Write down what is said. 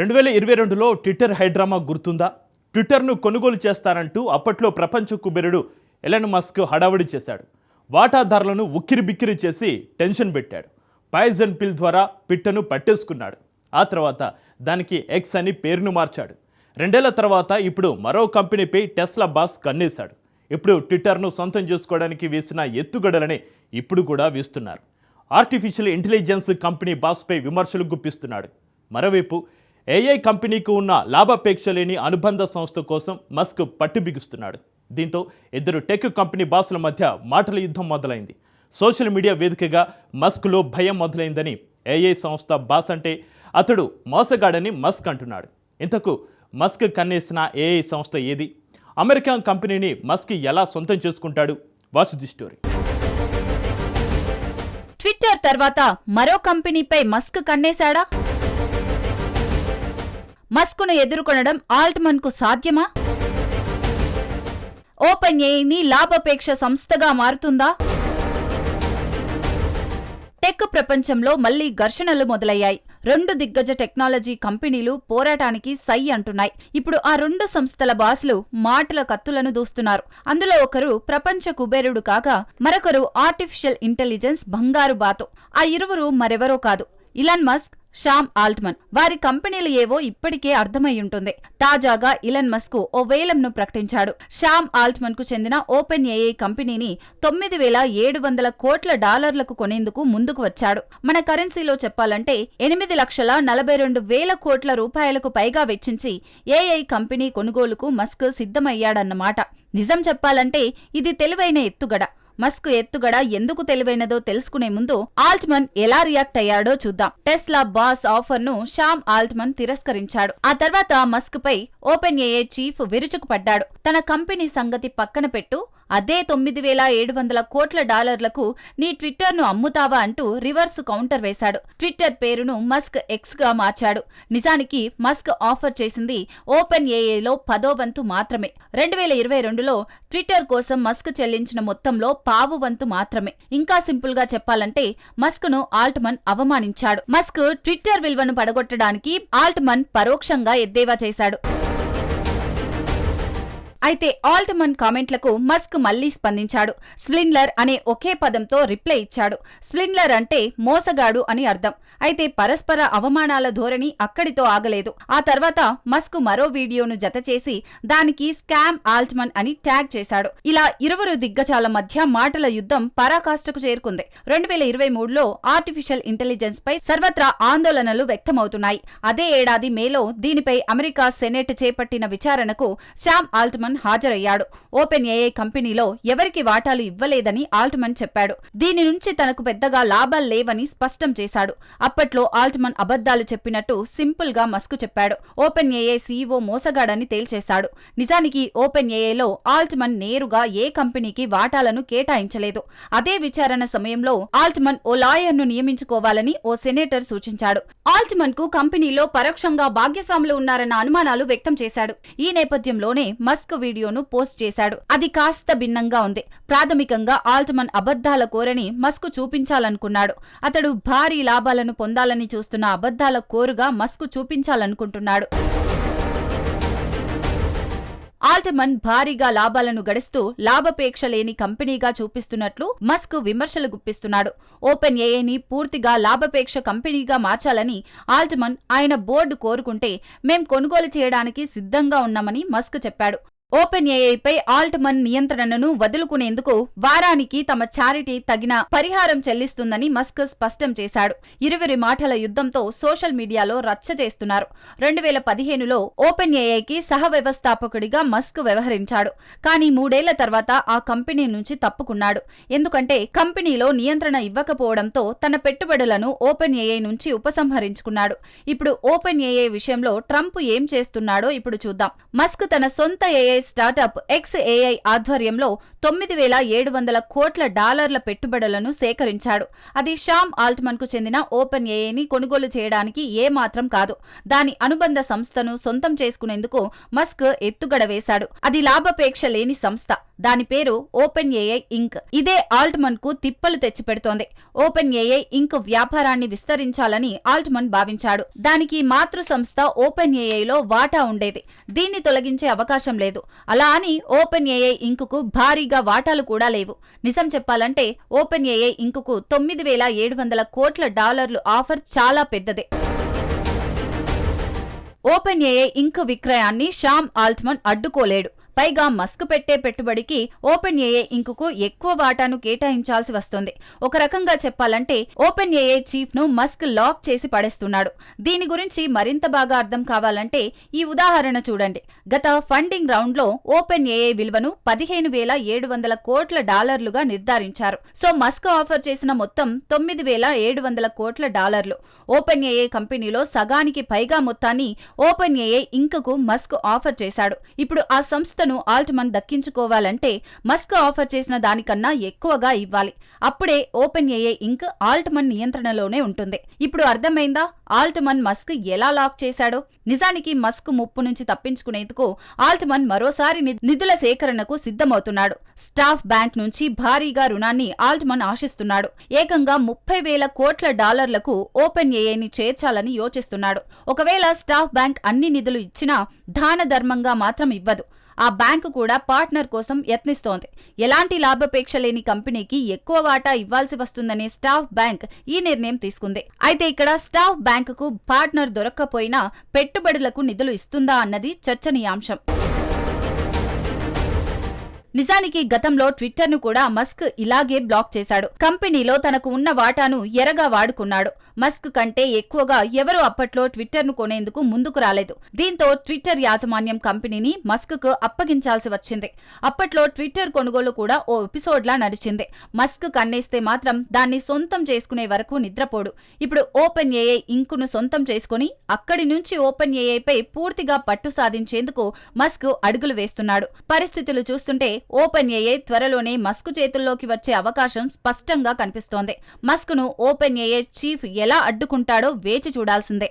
2022లో Twitter high drama గుర్తుందా? ట్విట్టర్ను కొనుగోలు చేస్తానంటూ అప్పట్లో ప్రపంచ కుబేరుడు ఎలన్ మస్క్ హడావుడి చేశాడు. వాటాదారులను ఉక్కిరిబిక్కిరి చేసి టెన్షన్ పెట్టాడు. పాయిజన్ పిల్ ద్వారా ట్విట్టర్ను పట్టేసుకున్నాడు. ఆ తర్వాత దానికి ఎక్స్ అని పేరును మార్చాడు. 2 ఏళ్ల తర్వాత ఇప్పుడు మరో కంపెనీపై టెస్లా బాస్ కన్నేశాడు. ఇప్పుడు ట్విట్టర్ను సొంతం చేసుకోవడానికి వేసిన ఎత్తుగడలనే ఇప్పుడు కూడా వీస్తున్నారు. ఆర్టిఫిషియల్ ఇంటెలిజెన్స్ కంపెనీ బాస్పై విమర్శలు గుప్పిస్తున్నాడు. మరోవైపు ఏఐ కంపెనీకి ఉన్న లాభాపేక్ష లేని అనుబంధ సంస్థ కోసం మస్క్ పట్టుబిగుస్తున్నాడు. దీంతో ఇద్దరు టెక్ కంపెనీ బాసుల మధ్య మాటల యుద్ధం మొదలైంది. సోషల్ మీడియా వేదికగా మస్క్లో భయం మొదలైందని ఏఐ సంస్థ బాస్ అంటే అతడు మోసగాడని మస్క్ అంటున్నాడు. ఇంతకు మస్క్ కన్నేసిన ఏఐ సంస్థ ఏది? అమెరికన్ కంపెనీని మస్క్ ఎలా సొంతం చేసుకుంటాడు? Watch the story. ట్విట్టర్ తర్వాత మరో కంపెనీపై మస్క్ కన్నేశాడా? మస్క్ను ఎదుర్కొనడం ఆల్ట్మన్కు సాధ్యమా? ఓపెన్ ఏఐని లాభాపేక్ష సంస్థగా మారుతుందా? టెక్ ప్రపంచంలో మళ్లీ ఘర్షణలు మొదలయ్యాయి. 2 దిగ్గజ టెక్నాలజీ కంపెనీలు పోరాటానికి సై అంటున్నాయి. ఇప్పుడు ఆ 2 సంస్థల బాసులు మాటల కత్తులను దూస్తున్నారు. అందులో ఒకరు ప్రపంచ కుబేరుడు కాగా మరొకరు ఆర్టిఫిషియల్ ఇంటెలిజెన్స్ బంగారు బాతు. ఆ ఇరువురు మరెవరో కాదు, ఇలాన్ మస్క్, శామ్ ఆల్ట్మన్. వారి కంపెనీలు ఏవో ఇప్పటికే అర్థమయ్యుంటుంది. తాజాగా ఇలాన్ మస్క్ ఓ వేలంను ప్రకటించాడు. శామ్ ఆల్ట్మన్ కు చెందిన ఓపెన్ ఏఐ కంపెనీని $9,700 కోట్ల కొనేందుకు ముందుకు వచ్చాడు. మన కరెన్సీలో చెప్పాలంటే 8,42,000 కోట్ల రూపాయలకు పైగా వెచ్చించి ఏఐ కంపెనీ కొనుగోలుకు మస్క్ సిద్ధమయ్యాడన్నమాట. నిజం చెప్పాలంటే ఇది తెలివైన ఎత్తుగడ. మస్క్ ఎత్తుగడ ఎందుకు తెలివైనదో తెలుసుకునే ముందు ఆల్ట్మన్ ఎలా రియాక్ట్ అయ్యాడో చూద్దాం. టెస్లా బాస్ ఆఫర్ ను శామ్ ఆల్ట్మన్ తిరస్కరించాడు. ఆ తర్వాత మస్క్ పై ఓపెన్ ఏఐ చీఫ్ విరుచుకుపడ్డాడు. తన కంపెనీ సంగతి పక్కన పెట్టు, అదే $9,700 కోట్ల నీ ట్విట్టర్ ను అమ్ముతావా అంటూ రివర్స్ కౌంటర్ వేశాడు. ట్విట్టర్ పేరును మస్క్ ఎక్స్ గా మార్చాడు. నిజానికి మస్క్ ఆఫర్ చేసింది ఓపెన్ ఏఐలో 10వ వంతు మాత్రమే. 2022లో ట్విట్టర్ కోసం మస్క్ చెల్లించిన మొత్తంలో పావు వంతు మాత్రమే. ఇంకా సింపుల్ గా చెప్పాలంటే మస్క్ ను ఆల్ట్మన్ అవమానించాడు. మస్క్ ట్విట్టర్ విలువను పడగొట్టడానికి ఆల్ట్మన్ పరోక్షంగా ఎద్దేవా చేశాడు. అయితే ఆల్ట్మన్ కామెంట్లకు మస్క్ మళ్లీ స్పందించాడు. స్విండ్లర్ అనే ఒకే పదంతో రిప్లై ఇచ్చాడు. స్విండ్లర్ అంటే మోసగాడు అని అర్థం. అయితే పరస్పర అవమానాల ధోరణి అక్కడితో ఆగలేదు. ఆ తర్వాత మస్క్ మరో వీడియోను జతచేసి దానికి స్కామ్ ఆల్ట్మన్ అని ట్యాగ్ చేశాడు. ఇలా ఇరువురు దిగ్గజాల మధ్య మాటల యుద్ధం పరాకాష్ఠకు చేరుకుంది. 2023లో ఆర్టిఫిషియల్ ఇంటెలిజెన్స్ పై సర్వత్రా ఆందోళనలు వ్యక్తమవుతున్నాయి. అదే ఏడాది మేలో దీనిపై అమెరికా సెనెట్ చేపట్టిన విచారణకు శామ్ ఆల్ట్మన్ హాజరయ్యాడు. ఓపెన్ ఏఐ కంపెనీలో ఎవరికి వాటాలు ఇవ్వలేదని ఆల్ట్మన్ చెప్పాడు. దీని నుంచి తనకు పెద్దగా లాభాలు లేవని స్పష్టం చేశాడు. అప్పట్లో ఆల్ట్మన్ అబద్ధాలు చెప్పినట్టు సింపుల్ గా మస్క్ చెప్పాడు. ఓపెన్ ఏఐ సీఈఓ మోసగాడని తేల్చేశాడు. నిజానికి ఓపెన్ ఏఐలో ఆల్ట్మన్ నేరుగా ఏ కంపెనీకి వాటాలను కేటాయించలేదు. అదే విచారణ సమయంలో ఆల్ట్మన్ ఓ లాయర్ ను నియమించుకోవాలని ఓ సెనేటర్ సూచించాడు. ఆల్ట్మన్ కు కంపెనీలో పరోక్షంగా భాగ్యస్వాములు ఉన్నారన్న అనుమానాలు వ్యక్తం చేశాడు. ఈ నేపథ్యంలోనే మస్క్ వీడియోను పోస్ట్ చేశాడు. అది కాస్త భిన్నంగా ఉంది. ప్రాథమికంగా ఆల్ట్మన్ అబద్ధాల కోరని మస్క్ చూపించాలనుకున్నాడు. అతడు భారీ లాభాలను పొందాలని చూస్తున్న అబద్ధాల కోరుగా మస్క్ చూపించాలనుకుంటున్నాడు. ఆల్ట్మన్ భారీగా లాభాలను గడిస్తూ లాభాపేక్ష లేని కంపెనీగా చూపిస్తున్నట్లు మస్క్ విమర్శలు గుప్పిస్తున్నాడు. ఓపెన్ ఏఐని పూర్తిగా లాభాపేక్ష కంపెనీగా మార్చాలని ఆల్ట్మన్ ఆయన బోర్డు కోరుకుంటే మేం కొనుగోలు చేయడానికి సిద్ధంగా ఉన్నామని మస్క్ చెప్పాడు. ఓపెన్ ఏఐపై ఆల్ట్మన్ నియంత్రణను వదులుకునేందుకు వారానికి తమ చారిటీ తగిన పరిహారం చెల్లిస్తుందని మస్క్ స్పష్టం చేశాడు. ఇరువురి మాటల యుద్ధంతో సోషల్ మీడియాలో రచ్చ చేస్తున్నారు. 2015లో ఓపెన్ ఏఐకి సహ వ్యవస్థాపకుడిగా మస్క్ వ్యవహరించాడు. కానీ 3 ఏళ్ల తర్వాత ఆ కంపెనీ నుంచి తప్పుకున్నాడు. ఎందుకంటే కంపెనీలో నియంత్రణ ఇవ్వకపోవడంతో తన పెట్టుబడులను ఓపెన్ ఏఐ నుంచి ఉపసంహరించుకున్నాడు. ఇప్పుడు ఓపెన్ ఏఐ విషయంలో ట్రంప్ ఏం చేస్తున్నాడో ఇప్పుడు చూద్దాం. మస్క్ తన సొంత ఏఐ స్టార్టప్ XAI ఆధ్వర్యంలో $9,700 కోట్ల పెట్టుబడులను సేకరించాడు. అది శామ్ ఆల్ట్మన్ కు చెందిన ఓపెన్ ఏఐని కొనుగోలు చేయడానికి ఏమాత్రం కాదు. దాని అనుబంధ సంస్థను సొంతం చేసుకునేందుకు మస్క్ ఎత్తుగడ వేశాడు. అది లాభాపేక్ష లేని సంస్థ. దాని పేరు ఓపెన్ ఏఐ ఇంక్. ఇదే ఆల్ట్మన్ కు తిప్పలు తెచ్చిపెడుతోంది. ఓపెన్ ఏఐ ఇంక్ వ్యాపారాన్ని విస్తరించాలని ఆల్ట్మన్ భావించాడు. దానికి మాతృ సంస్థ ఓపెన్ ఏఐలో వాటా ఉండేది. దీన్ని తొలగించే అవకాశం లేదు. అలా అని ఓపెన్ ఏఐ ఇంక్ కు భారీగా వాటాలు కూడా లేవు. నిజం చెప్పాలంటే ఓపెన్ ఏఐ ఇంక్ కు $9,700 కోట్ల ఆఫర్ చాలా పెద్దదే. ఓపెన్ ఏఐ ఇంక్ విక్రయాన్ని శామ్ ఆల్ట్మన్ అడ్డుకోలేడు. పైగా మస్క్ పెట్టే పెట్టుబడికి ఓపెన్ ఏఐ ఇంక్ కు ఎక్కువ వాటాను కేటాయించాల్సి వస్తుంది. ఒక రకంగా చెప్పాలంటే ఓపెన్ ఏఐ చీఫ్ ను మస్క్ లాక్ చేసి పడేస్తున్నాడు. దీని గురించి మరింత బాగా అర్థం కావాలంటే ఈ ఉదాహరణ చూడండి. గత ఫండింగ్ రౌండ్ లో ఓపెన్ ఏఐ విలువను $15,700 కోట్ల నిర్ధారించారు. సో మస్క్ ఆఫర్ చేసిన మొత్తం $9,700 కోట్ల. ఓపెన్ ఏఐ కంపెనీలో సగానికి పైగా మొత్తాన్ని ఓపెన్ ఏఐ ఇంక్ కు మస్క్ ఆఫర్ చేశాడు. ఇప్పుడు ఆ సంస్థ ఆల్ట్మన్ దక్కించుకోవాలంటే మస్క్ ఆఫర్ చేసిన దానికన్నా ఎక్కువగా ఇవ్వాలి. అప్పుడే ఓపెన్ ఏఐ ఇంక్ ఆల్ట్మన్ నియంత్రణలోనే ఉంటుంది. ఇప్పుడు అర్థమైందా ఆల్ట్మన్ మస్క్ ఎలా లాక్ చేశాడో? నిజానికి మస్క్ ముప్పు నుంచి తప్పించుకునేందుకు ఆల్ట్మన్ మరోసారి నిధుల సేకరణకు సిద్ధమవుతున్నాడు. స్టాఫ్ బ్యాంక్ నుంచి భారీగా రుణాన్ని ఆల్ట్మన్ ఆశిస్తున్నాడు. ఏకంగా $30,000 కోట్ల ఓపెన్ ఏఐని చేర్చాలని యోచిస్తున్నాడు. ఒకవేళ స్టాఫ్ బ్యాంక్ అన్ని నిధులు ఇచ్చినా దాన ధర్మంగా మాత్రం ఇవ్వదు. ఆ బ్యాంకు కూడా పార్ట్నర్ కోసం యత్నిస్తోంది. ఎలాంటి లాభాపేక్ష లేని కంపెనీకి ఎక్కువ వాటా ఇవ్వాల్సి వస్తుందనే స్టాఫ్ బ్యాంక్ ఈ నిర్ణయం తీసుకుంది. అయితే ఇక్కడ స్టాఫ్ బ్యాంకుకు పార్ట్నర్ దొరక్కపోయినా పెట్టుబడులకు నిధులు ఇస్తుందా అన్నది చర్చనీయాంశం. నిజానికి గతంలో ట్విట్టర్ ను కూడా మస్క్ ఇలాగే బ్లాక్ చేశాడు. కంపెనీలో తనకు ఉన్న వాటాను ఎరగా వాడుకున్నాడు. మస్క్ కంటే ఎక్కువగా ఎవరూ అప్పట్లో ట్విట్టర్ ను కొనేందుకు ముందుకు రాలేదు. దీంతో ట్విట్టర్ యాజమాన్యం కంపెనీని మస్క్ కు అప్పగించాల్సి వచ్చింది. అప్పట్లో ట్విట్టర్ కొనుగోలు కూడా ఓ ఎపిసోడ్లా నడిచింది. మస్క్ కన్నేస్తే మాత్రం దాన్ని సొంతం చేసుకునే వరకు నిద్రపోడు. ఇప్పుడు ఓపెన్ ఏఐ ఇంక్ ను సొంతం చేసుకుని అక్కడి నుంచి ఓపెన్ ఏఐ పై పూర్తిగా పట్టు సాధించేందుకు మస్క్ అడుగులు వేస్తున్నాడు. పరిస్థితులు చూస్తుంటే ఓపెన్ ఏఐ త్వరలోనే మస్క్ చేతుల్లోకి వచ్చే అవకాశం స్పష్టంగా కనిపిస్తోంది. మస్క్ ను ఓపెన్ ఏఐ చీఫ్ ఎలా అడ్డుకుంటాడో వేచి చూడాల్సిందే.